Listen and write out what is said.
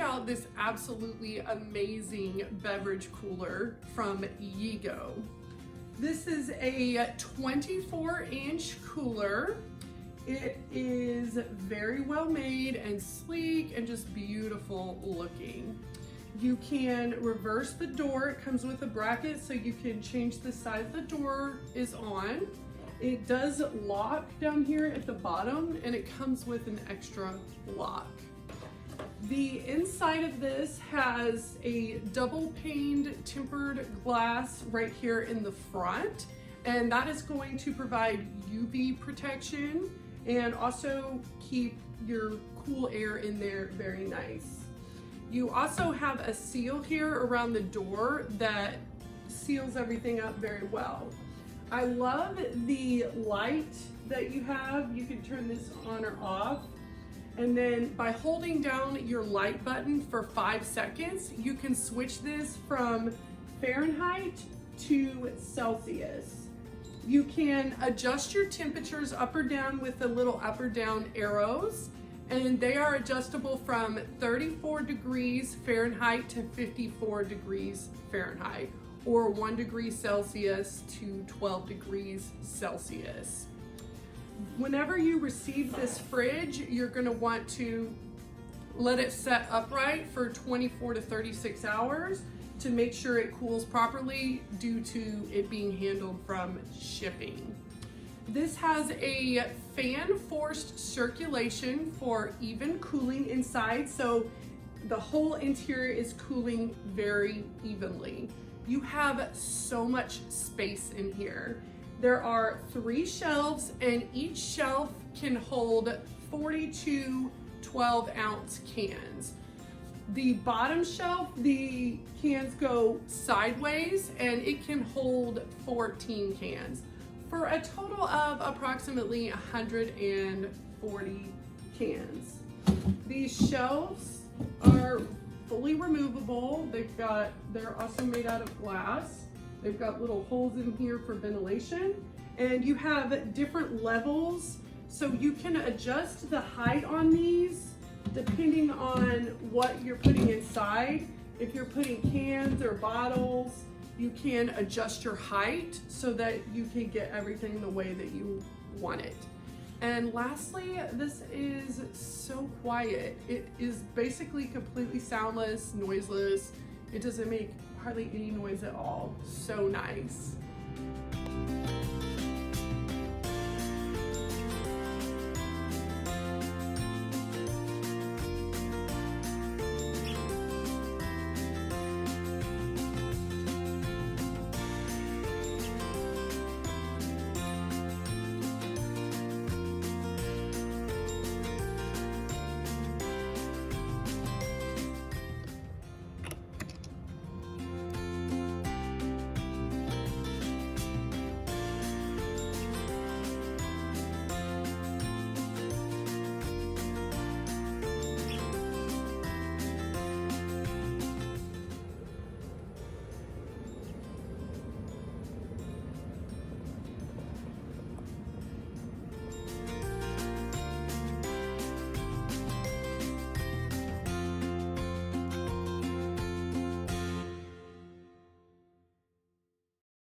out this absolutely amazing beverage cooler from yeego. This is a 24-inch cooler. It is very well made and sleek and just beautiful looking. You can reverse the door. It comes with a bracket so you can change the side the door is on. It does lock down here at the bottom, and it comes with an extra lock. The inside of this has a double paned tempered glass right here in the front, and that is going to provide UV protection and also keep your cool air in there very nice. You also have a seal here around the door that seals everything up very well. I love the light that you have. You can turn this on or off. And then by holding down your light button for 5 seconds, you can switch this from Fahrenheit to Celsius. You can adjust your temperatures up or down with the little up or down arrows, and they are adjustable from 34 degrees Fahrenheit to 54 degrees Fahrenheit, or 1 degree Celsius to 12 degrees Celsius. Whenever you receive this fridge, you're going to want to let it set upright for 24 to 36 hours to make sure it cools properly due to it being handled from shipping. This has a fan forced circulation for even cooling inside, so the whole interior is cooling very evenly. You have so much space in here. There are 3 shelves, and each shelf can hold 42 12-ounce cans. The bottom shelf, the cans go sideways, and it can hold 14 cans for a total of approximately 140 cans. These shelves are fully removable. They're also made out of glass. They've got little holes in here for ventilation, and you have different levels, so you can adjust the height on these depending on what you're putting inside. If you're putting cans or bottles, you can adjust your height so that you can get everything the way that you want it. And lastly, this is so quiet. It is basically completely soundless, noiseless. It doesn't make hardly any noise at all. So nice.